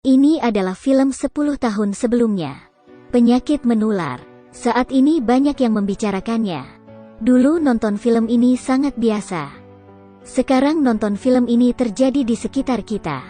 Ini adalah film 10 tahun sebelumnya. Penyakit menular. Saat ini banyak yang membicarakannya. Dulu nonton film ini sangat biasa. Sekarang nonton film ini terjadi di sekitar kita.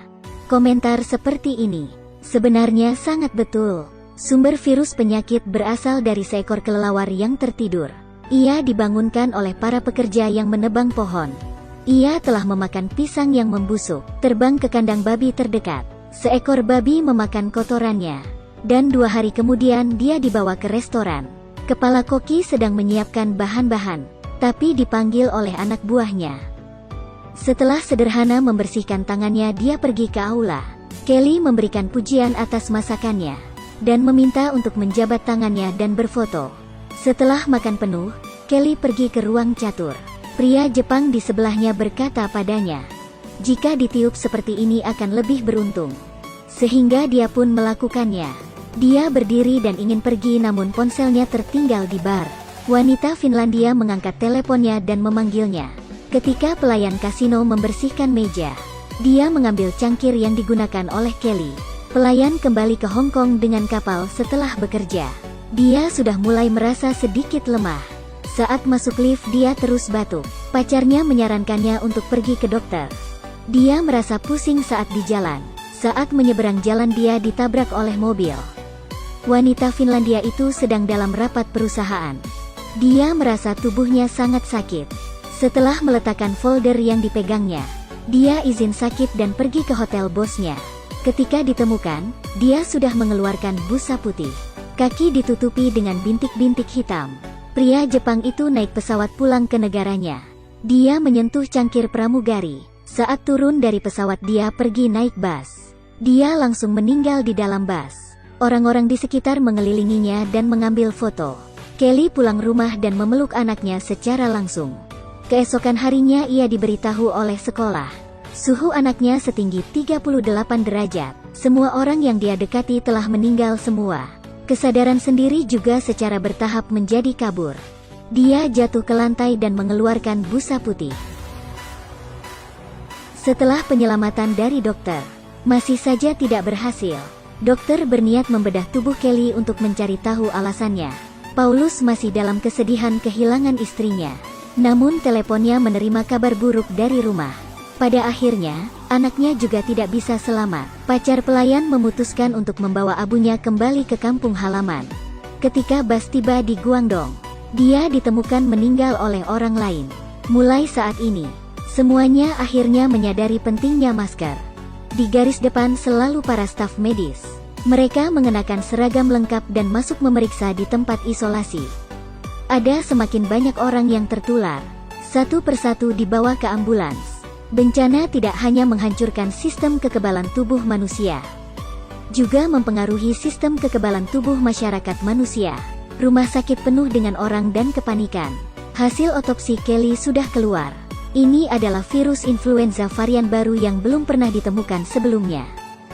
Komentar seperti ini sebenarnya sangat betul. Sumber virus penyakit berasal dari seekor kelelawar yang tertidur. Ia dibangunkan oleh para pekerja yang menebang pohon. Ia telah memakan pisang yang membusuk, terbang ke kandang babi terdekat. Seekor babi memakan kotorannya. Dan 2 hari kemudian dia dibawa ke restoran. Kepala koki sedang menyiapkan bahan-bahan, tapi dipanggil oleh anak buahnya. Setelah sederhana membersihkan tangannya, dia pergi ke aula. Kelly memberikan pujian atas masakannya, dan meminta untuk menjabat tangannya dan berfoto. Setelah makan penuh, Kelly pergi ke ruang catur. Pria Jepang di sebelahnya berkata padanya, jika ditiup seperti ini akan lebih beruntung. Sehingga dia pun melakukannya. Dia berdiri dan ingin pergi, namun ponselnya tertinggal di bar. Wanita Finlandia mengangkat teleponnya dan memanggilnya. Ketika pelayan kasino membersihkan meja, dia mengambil cangkir yang digunakan oleh Kelly. Pelayan kembali ke Hong Kong dengan kapal setelah bekerja. Dia sudah mulai merasa sedikit lemah. Saat masuk lift dia terus batuk. Pacarnya menyarankannya untuk pergi ke dokter. Dia merasa pusing saat di jalan. Saat menyeberang jalan dia ditabrak oleh mobil. Wanita Finlandia itu sedang dalam rapat perusahaan. Dia merasa tubuhnya sangat sakit. Setelah meletakkan folder yang dipegangnya, dia izin sakit dan pergi ke hotel bosnya. Ketika ditemukan, dia sudah mengeluarkan busa putih. Kaki ditutupi dengan bintik-bintik hitam. Pria Jepang itu naik pesawat pulang ke negaranya. Dia menyentuh cangkir pramugari. Saat turun dari pesawat dia pergi naik bus. Dia langsung meninggal di dalam bus. Orang-orang di sekitar mengelilinginya dan mengambil foto. Kelly pulang rumah dan memeluk anaknya secara langsung. Keesokan harinya ia diberitahu oleh sekolah. Suhu anaknya setinggi 38 derajat. Semua orang yang dia dekati telah meninggal semua. Kesadaran sendiri juga secara bertahap menjadi kabur. Dia jatuh ke lantai dan mengeluarkan busa putih. Setelah penyelamatan dari dokter, masih saja tidak berhasil. Dokter berniat membedah tubuh Kelly untuk mencari tahu alasannya. Paulus masih dalam kesedihan kehilangan istrinya. Namun teleponnya menerima kabar buruk dari rumah. Pada akhirnya, anaknya juga tidak bisa selamat. Pacar pelayan memutuskan untuk membawa abunya kembali ke kampung halaman. Ketika bus tiba di Guangdong, dia ditemukan meninggal oleh orang lain. Mulai saat ini, semuanya akhirnya menyadari pentingnya masker. Di garis depan selalu para staf medis. Mereka mengenakan seragam lengkap dan masuk memeriksa di tempat isolasi. Ada semakin banyak orang yang tertular. Satu persatu dibawa ke ambulans. Bencana tidak hanya menghancurkan sistem kekebalan tubuh manusia, juga mempengaruhi sistem kekebalan tubuh masyarakat manusia. Rumah sakit penuh dengan orang dan kepanikan. Hasil otopsi Kelly sudah keluar. Ini adalah virus influenza varian baru yang belum pernah ditemukan sebelumnya.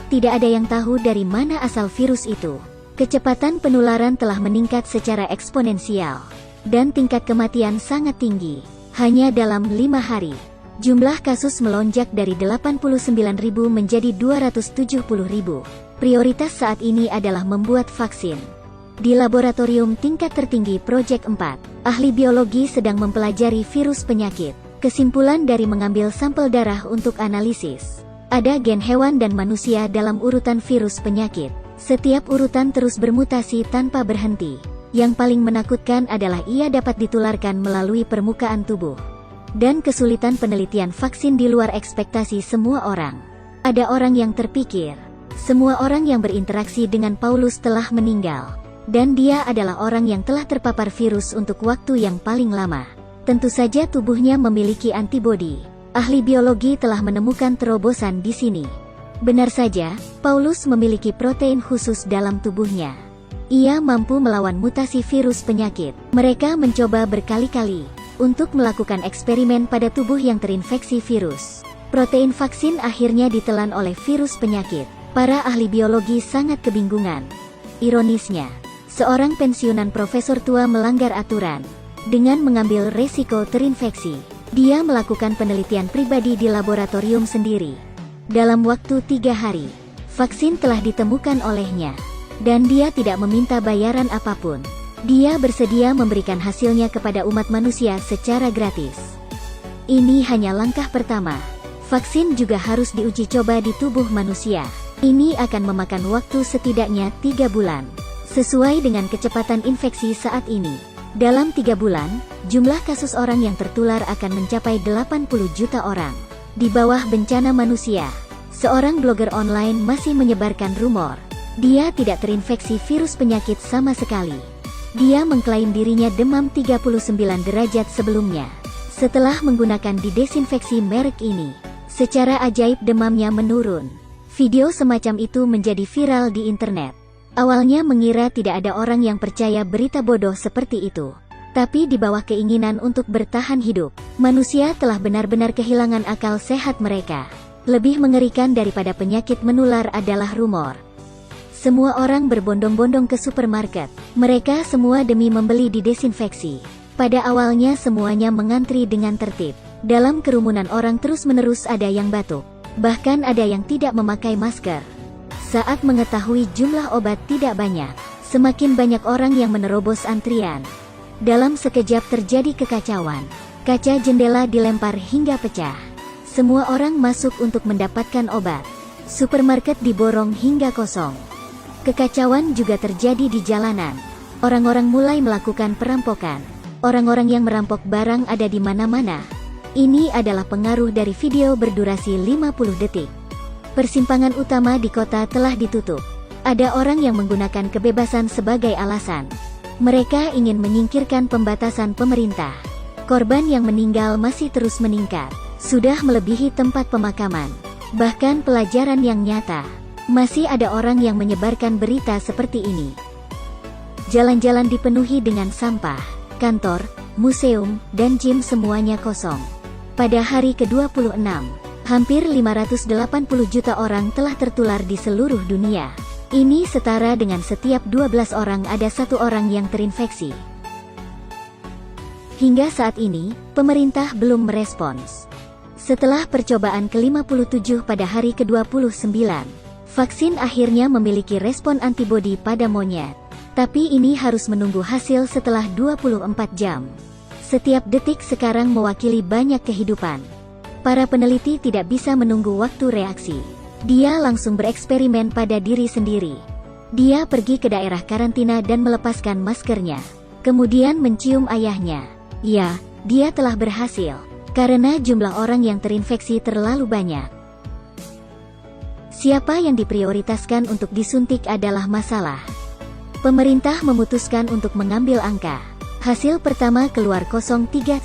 Tidak ada yang tahu dari mana asal virus itu. Kecepatan penularan telah meningkat secara eksponensial. Dan tingkat kematian sangat tinggi. Hanya dalam 5 hari, jumlah kasus melonjak dari 89.000 menjadi 270.000. Prioritas saat ini adalah membuat vaksin. Di laboratorium tingkat tertinggi Project 4, ahli biologi sedang mempelajari virus penyakit. Kesimpulan dari mengambil sampel darah untuk analisis. Ada gen hewan dan manusia dalam urutan virus penyakit. Setiap urutan terus bermutasi tanpa berhenti. Yang paling menakutkan adalah ia dapat ditularkan melalui permukaan tubuh. Dan kesulitan penelitian vaksin di luar ekspektasi semua orang. Ada orang yang terpikir, semua orang yang berinteraksi dengan Paulus telah meninggal. Dan dia adalah orang yang telah terpapar virus untuk waktu yang paling lama. Tentu saja tubuhnya memiliki antibodi. Ahli biologi telah menemukan terobosan di sini. Benar saja, Paulus memiliki protein khusus dalam tubuhnya. Ia mampu melawan mutasi virus penyakit. Mereka mencoba berkali-kali untuk melakukan eksperimen pada tubuh yang terinfeksi virus. Protein vaksin akhirnya ditelan oleh virus penyakit. Para ahli biologi sangat kebingungan. Ironisnya, seorang pensiunan profesor tua melanggar aturan. Dengan mengambil resiko terinfeksi, dia melakukan penelitian pribadi di laboratorium sendiri. Dalam waktu 3 hari, Vaksin telah ditemukan olehnya, dan dia tidak meminta bayaran apapun. Dia bersedia memberikan hasilnya kepada umat manusia secara gratis. Ini hanya langkah pertama. Vaksin juga harus diuji coba di tubuh manusia. Ini akan memakan waktu setidaknya 3 bulan. Sesuai dengan kecepatan infeksi saat ini, dalam 3 bulan, jumlah kasus orang yang tertular akan mencapai 80 juta orang. Di bawah bencana manusia, seorang blogger online masih menyebarkan rumor. Dia tidak terinfeksi virus penyakit sama sekali. Dia mengklaim dirinya demam 39 derajat sebelumnya. Setelah menggunakan didesinfeksi merek ini, secara ajaib demamnya menurun. Video semacam itu menjadi viral di internet. Awalnya mengira tidak ada orang yang percaya berita bodoh seperti itu. Tapi di bawah keinginan untuk bertahan hidup, manusia telah benar-benar kehilangan akal sehat mereka. Lebih mengerikan daripada penyakit menular adalah rumor. Semua orang berbondong-bondong ke supermarket. Mereka semua demi membeli didesinfeksi. Pada awalnya semuanya mengantri dengan tertib. Dalam kerumunan orang terus-menerus ada yang batuk. Bahkan ada yang tidak memakai masker. Saat mengetahui jumlah obat tidak banyak, semakin banyak orang yang menerobos antrian. Dalam sekejap terjadi kekacauan. Kaca jendela dilempar hingga pecah. Semua orang masuk untuk mendapatkan obat. Supermarket diborong hingga kosong. Kekacauan juga terjadi di jalanan. Orang-orang mulai melakukan perampokan. Orang-orang yang merampok barang ada di mana-mana. Ini adalah pengaruh dari video berdurasi 50 detik. Persimpangan utama di kota telah ditutup. Ada orang yang menggunakan kebebasan sebagai alasan. Mereka ingin menyingkirkan pembatasan pemerintah. Korban yang meninggal masih terus meningkat. Sudah melebihi tempat pemakaman. Bahkan pelajaran yang nyata. Masih ada orang yang menyebarkan berita seperti ini. Jalan-jalan dipenuhi dengan sampah. Kantor, museum, dan gym semuanya kosong. Pada hari ke-26, hampir 580 juta orang telah tertular di seluruh dunia. Ini setara dengan setiap 12 orang ada 1 orang yang terinfeksi. Hingga saat ini, pemerintah belum merespons. Setelah percobaan ke-57 pada hari ke-29, vaksin akhirnya memiliki respon antibodi pada monyet. Tapi ini harus menunggu hasil setelah 24 jam. Setiap detik sekarang mewakili banyak kehidupan. Para peneliti tidak bisa menunggu waktu reaksi. Dia langsung bereksperimen pada diri sendiri. Dia pergi ke daerah karantina dan melepaskan maskernya. Kemudian mencium ayahnya. Ya, dia telah berhasil. Karena jumlah orang yang terinfeksi terlalu banyak. Siapa yang diprioritaskan untuk disuntik adalah masalah. Pemerintah memutuskan untuk mengambil angka. Hasil pertama keluar 0310.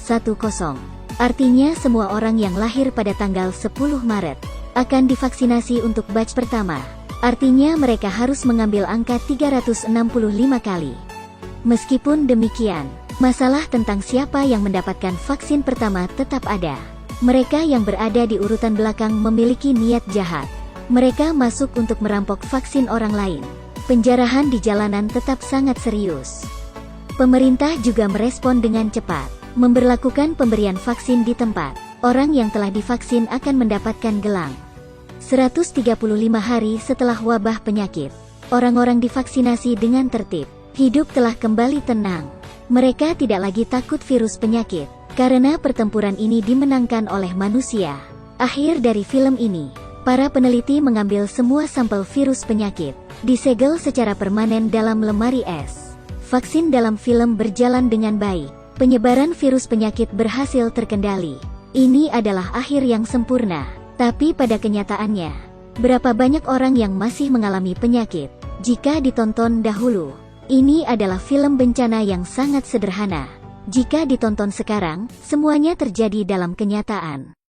Artinya semua orang yang lahir pada tanggal 10 Maret akan divaksinasi untuk batch pertama. Artinya mereka harus mengambil angka 365 kali. Meskipun demikian, masalah tentang siapa yang mendapatkan vaksin pertama tetap ada. Mereka yang berada di urutan belakang memiliki niat jahat. Mereka masuk untuk merampok vaksin orang lain. Penjarahan di jalanan tetap sangat serius. Pemerintah juga merespon dengan cepat, memberlakukan pemberian vaksin di tempat. Orang yang telah divaksin akan mendapatkan gelang. 135 hari setelah wabah penyakit, orang-orang divaksinasi dengan tertib. Hidup telah kembali tenang. Mereka tidak lagi takut virus penyakit, karena pertempuran ini dimenangkan oleh manusia. Akhir dari film ini, para peneliti mengambil semua sampel virus penyakit, disegel secara permanen dalam lemari es. Vaksin dalam film berjalan dengan baik. Penyebaran virus penyakit berhasil terkendali. Ini adalah akhir yang sempurna. Tapi pada kenyataannya, berapa banyak orang yang masih mengalami penyakit? Jika ditonton dahulu, ini adalah film bencana yang sangat sederhana. Jika ditonton sekarang, semuanya terjadi dalam kenyataan.